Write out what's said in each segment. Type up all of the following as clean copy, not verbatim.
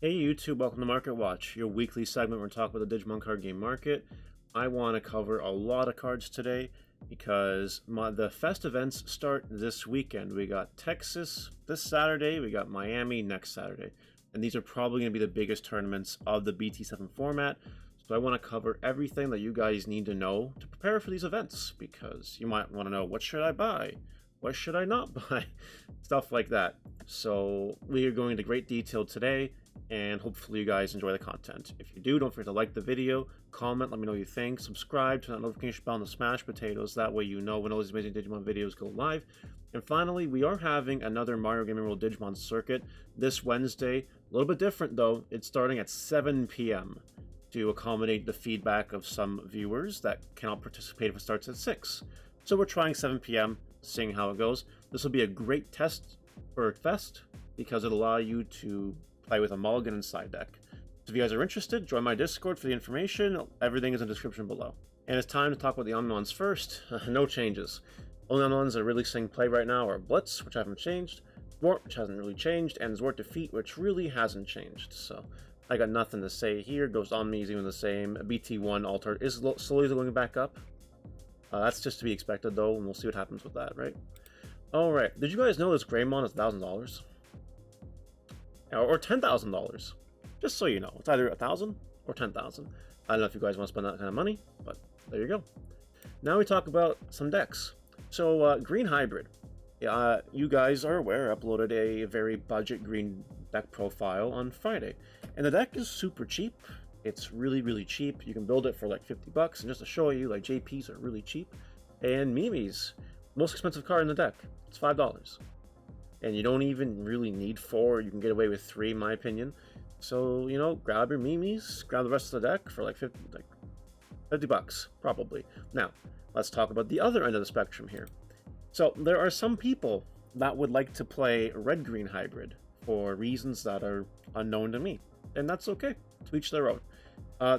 Hey YouTube, welcome to Market Watch, your weekly segment where we talk about the Digimon card game market. I want to cover a lot of cards today because the Fest events start this weekend. We got Texas this Saturday, we got Miami next Saturday. And these are probably going to be the biggest tournaments of the BT7 format. So I want to cover everything that you guys need to know to prepare for these events, because you might want to know, what should I buy? What should I not buy? Stuff like that. So we are going into great detail today, and hopefully you guys enjoy the content. If you do, don't forget to like the video, comment, let me know what you think, subscribe, turn that notification bell on the smash potatoes, that way you know when all these amazing Digimon videos go live. And finally, we are having another Mario Gaming World Digimon circuit this Wednesday. A little bit different though, it's starting at 7 p.m. to accommodate the feedback of some viewers that cannot participate if it starts at 6. So we're trying 7 p.m., seeing how it goes. This will be a great test for Fest because it'll allow you to play with a mulligan and side deck. So if you guys are interested, join my Discord for the information. Everything is in the description below. And it's time to talk about the Omnimons first. No changes. Only Omnimons that are really seeing play right now are Blitz, which haven't changed, Thwart, which hasn't really changed, and Zwart Defeat, which really hasn't changed. So I got nothing to say here. Ghost Omni is even the same. BT1 Alter is slowly going back up. That's just to be expected though, and we'll see what happens with that, right? Alright, did you guys know this Greymon is $1,000? Or $10,000. Just so you know, it's either 1,000 or 10,000. I don't know if you guys want to spend that kind of money, but there you go. Now we talk about some decks. So Green Hybrid. You guys are aware I uploaded a very budget green deck profile on Friday, and the deck is super cheap. It's really cheap. You can build it for like 50 bucks, and just to show you, like JPs are really cheap. And Mimi's most expensive card in the deck. It's $5. And you don't even really need 4, you can get away with 3 in my opinion. So, you know, grab your Mimis, grab the rest of the deck for like 50 bucks, probably. Now, let's talk about the other end of the spectrum here. So, there are some people that would like to play Red-Green Hybrid for reasons that are unknown to me. And that's okay, to each their own.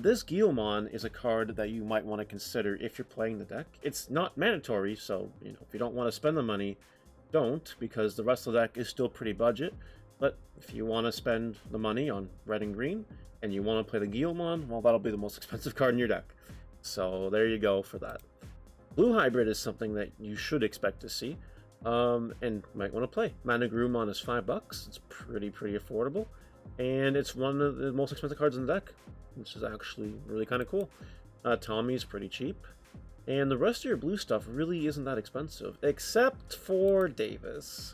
This Guilmon is a card that you might want to consider if you're playing the deck. It's not mandatory, so, you know, if you don't want to spend the money, don't, because the rest of the deck is still pretty budget. But if you want to spend the money on red and green and you want to play the Guilmon, well, that'll be the most expensive card in your deck. So there you go for that. Blue Hybrid is something that you should expect to see, and might want to play. Mana Grumon is $5. It's pretty affordable, and it's one of the most expensive cards in the deck, which is actually really kind of cool. Tommy's pretty cheap. And the rest of your blue stuff really isn't that expensive, except for Davis.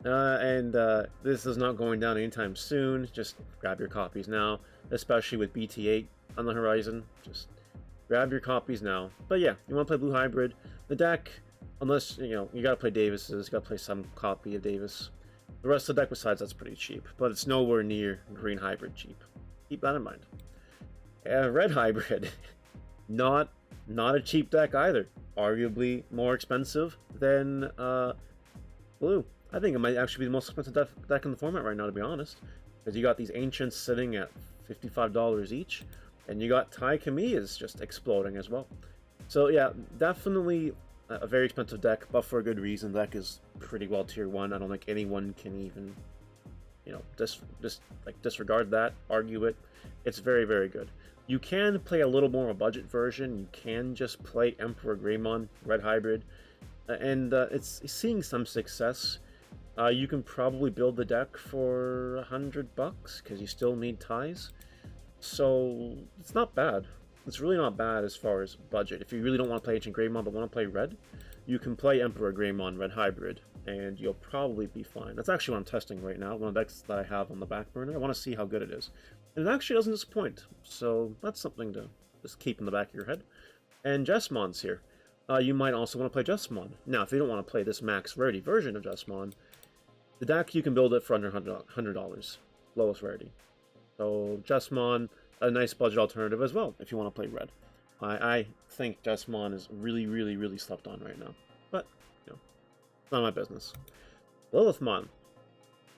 This is not going down anytime soon. Just grab your copies now, especially with BT8 on the horizon. Just grab your copies now. But yeah, you want to play Blue Hybrid. The deck, unless, you know, you got to play Davis's, you got to play some copy of Davis. The rest of the deck besides that's pretty cheap, but it's nowhere near Green Hybrid cheap. Keep that in mind. Red Hybrid, not a cheap deck either. Arguably more expensive than Blue. I think it might actually be the most expensive deck in the format right now, to be honest. Because you got these Ancients sitting at $55 each, and you got Tai Kamiya's just exploding as well. So yeah, definitely a very expensive deck, but for a good reason. The deck is pretty well tier 1. I don't think anyone can even, you know, disregard that, argue it. It's very good. You can play a little more of a budget version. You can just play Emperor Greymon, Red Hybrid, and it's seeing some success. You can probably build the deck for $100 because you still need ties. So it's not bad. It's really not bad as far as budget. If you really don't want to play Ancient Greymon but want to play Red, you can play Emperor Greymon, Red Hybrid, and you'll probably be fine. That's actually what I'm testing right now. One of the decks that I have on the back burner. I want to see how good it is. And it actually doesn't disappoint. So that's something to just keep in the back of your head. And Jesmon's here. You might also want to play Jesmon. Now, if you don't want to play this max rarity version of Jesmon, the deck, you can build it for under $100. Lowest rarity. So Jesmon, a nice budget alternative as well, if you want to play Red. I think Jesmon is really slept on right now. But, you know, it's not my business. Lilithmon.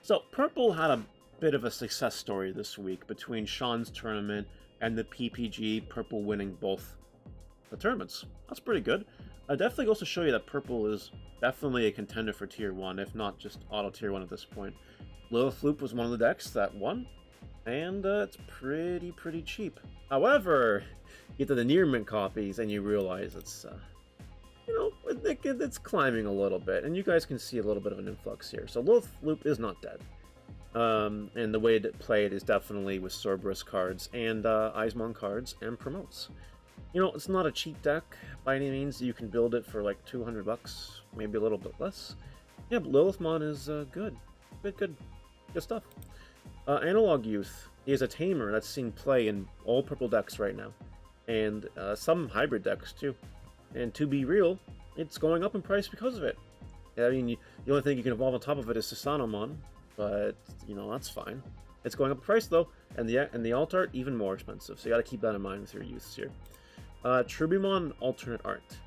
So, Purple had a bit of a success story this week between Sean's tournament and the PPG, Purple winning both the tournaments. That's pretty good. It definitely goes to show you that Purple is definitely a contender for Tier 1, if not just auto Tier 1 at this point. Lilith Loop was one of the decks that won, and it's pretty cheap. However, you get to the near mint copies and you realize it's, you know, it's climbing a little bit, and you guys can see a little bit of an influx here. So Lilith Loop is not dead. And the way to play it is definitely with Cerberus cards and Eismon cards and promotes. You know, it's not a cheap deck by any means. You can build it for like 200 bucks, maybe a little bit less. Yeah, but Lilithmon is good. Good stuff. Analog Youth is a Tamer that's seeing play in all purple decks right now, and some hybrid decks too. And to be real, it's going up in price because of it. I mean, the only thing you can evolve on top of it is Susanomon, but you know, that's fine. It's going up in price though, and the alt art even more expensive. So you got to keep that in mind with your youths here. Trubimon alternate art.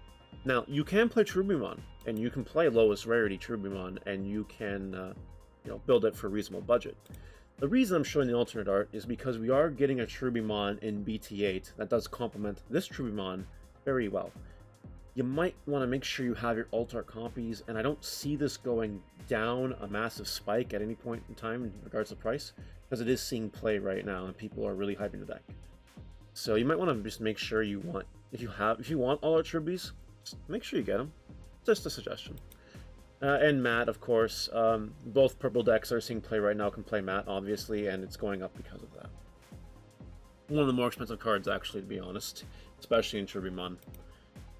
Now you can play Trubimon, and you can play lowest rarity Trubimon, and you can you know, build it for a reasonable budget. The reason I'm showing the alternate art is because we are getting a Trubimon in BT8 that does complement this Trubimon very well. You might want to make sure you have your alt art copies, and I don't see this going down a massive spike at any point in time in regards to price, because it is seeing play right now and people are really hyping the deck. So you might want to just make sure you want, if you want all art Trubies, make sure you get them. Just a suggestion. And Matt, of course, both purple decks are seeing play right now, can play Matt, obviously, and it's going up because of that. One of the more expensive cards, actually, to be honest, especially in Trubimon.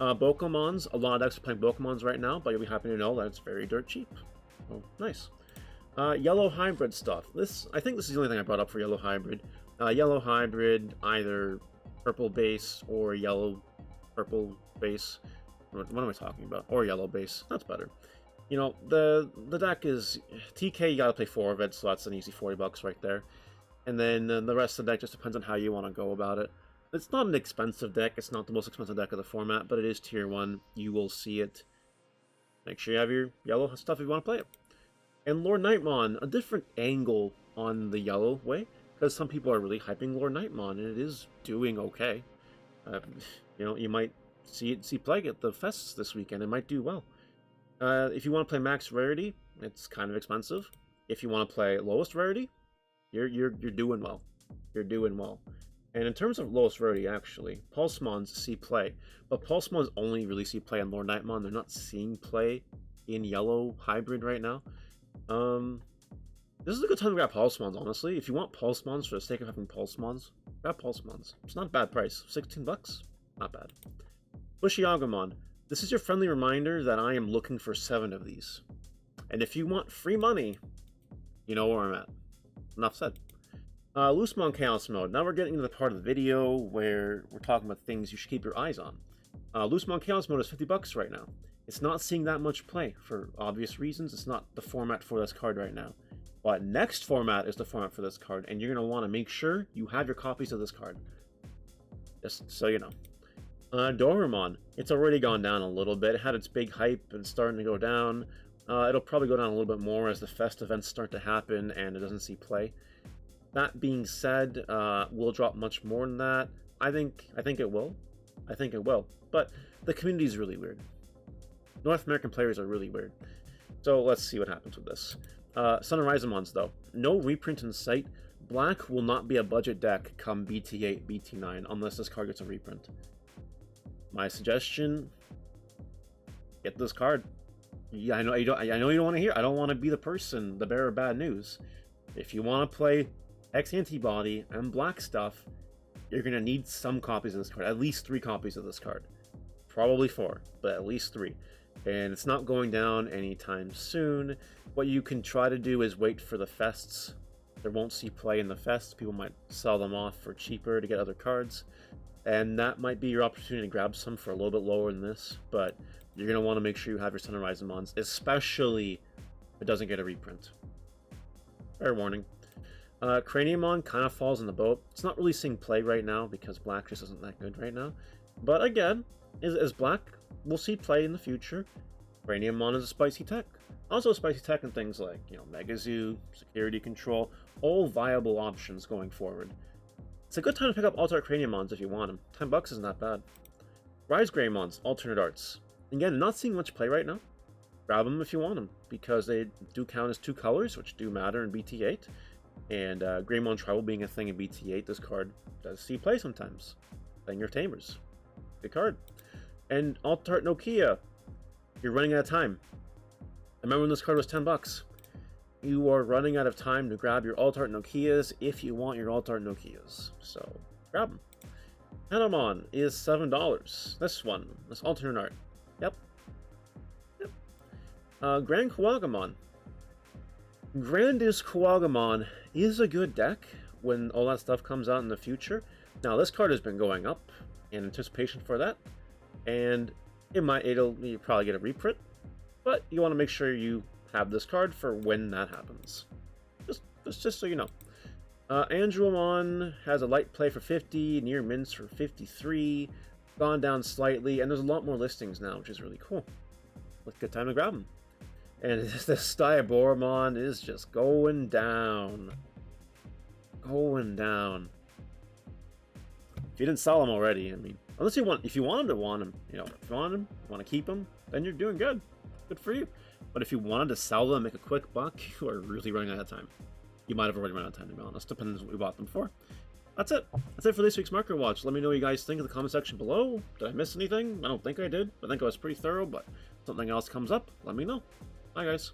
Bokomons, a lot of decks are playing Bokomons right now, but you'll be happy to know that it's very dirt cheap. Oh, nice. Yellow Hybrid stuff. I think this is the only thing I brought up for Yellow Hybrid. Yellow Hybrid, either purple base or yellow purple base. What am I talking about? Or yellow base. That's better. You know, the deck is TK, you gotta play 4 of it, so that's an easy 40 bucks right there. And then the rest of the deck just depends on how you want to go about it. It's not an expensive deck, it's not the most expensive deck of the format, but it is tier 1. You will see it. Make sure you have your yellow stuff if you want to play it. And Lord Nightmon, a different angle on the yellow way, because some people are really hyping Lord Nightmon, and it is doing okay. You know, you might see play at the fests this weekend. It might do well. If you want to play max rarity, it's kind of expensive. If you want to play lowest rarity, you're doing well. You're doing well. And in terms of lowest rarity, actually, Pulsemons see play, but Pulsemons only really see play on Lord Nightmon. They're not seeing play in yellow hybrid right now. This is a good time to grab Pulsemons, honestly. If you want Pulsemons for the sake of having Pulsemons, grab Pulsemons. It's not a bad price. 16 bucks? Not bad. Bushiagumon. This is your friendly reminder that I am looking for 7 of these. And if you want free money, you know where I'm at. Enough said. Loosemon Chaos Mode. Now we're getting into the part of the video where we're talking about things you should keep your eyes on. Loosemon Chaos Mode is 50 bucks right now. It's not seeing that much play for obvious reasons. It's not the format for this card right now. But next format is the format for this card, and you're going to want to make sure you have your copies of this card. Just so you know. Dorumon. It's already gone down a little bit. It had its big hype and starting to go down. It'll probably go down a little bit more as the fest events start to happen and it doesn't see play. That being said, we'll drop much more than that. I think it will. I think it will. But the community is really weird. North American players are really weird. So let's see what happens with this. Sun Horizonmons, though. No reprint in sight. Black will not be a budget deck come BT8, BT9, unless this card gets a reprint. My suggestion, get this card. Yeah, I know you don't want to hear. I don't want to be the bearer of bad news. If you want to play X Antibody and black stuff, you're going to need some copies of this card. At least 3 copies of this card. Probably 4, but at least 3. And it's not going down anytime soon. What you can try to do is wait for the fests. There won't see play in the fests. People might sell them off for cheaper to get other cards. And that might be your opportunity to grab some for a little bit lower than this. But you're going to want to make sure you have your Sun Horizonmons, especially if it doesn't get a reprint. Fair warning. Craniumon kind of falls in the boat. It's not really seeing play right now because black just isn't that good right now. But again, as black will see play in the future, Craniumon is a spicy tech. Also a spicy tech in things like, you know, Mega Zoo, Security Control, all viable options going forward. It's a good time to pick up alternate Craniumons if you want them. 10 bucks isn't that bad. Rise Greymons, alternate arts. Again, not seeing much play right now. grab them if you want them, because they do count as 2 colors, which do matter in BT8. And Greymon Tribal being a thing in BT8, this card does see play sometimes. Playing your Tamers. Good card. And Alt-Art Nokia. You're running out of time. I remember when this card was $10. You are running out of time to grab your Alt-Art Nokias if you want your Alt-Art Nokias. So, grab them. Omnimon is $7. This one. This alternate art. Yep. Grand Kuwagamon. Grandis Kuwagamon is a good deck when all that stuff comes out in the future. Now, this card has been going up in anticipation for that, and you probably get a reprint, but you want to make sure you have this card for when that happens. Just so you know. Andromon has a light play for 50, near mints for 53, gone down slightly, and there's a lot more listings now, which is really cool. It's a good time to grab them. And this Diaboromon is just going down. Going down. If you didn't sell them already, I mean, unless if you wanted to want them, you know, if you want them, want to keep them, then you're doing good. Good for you. But if you wanted to sell them, make a quick buck, you are really running out of time. You might have already run out of time, to be honest. Depends on what we bought them for. That's it. That's it for this week's Market Watch. Let me know what you guys think in the comment section below. Did I miss anything? I don't think I did. I think I was pretty thorough, but if something else comes up, let me know. Bye, guys.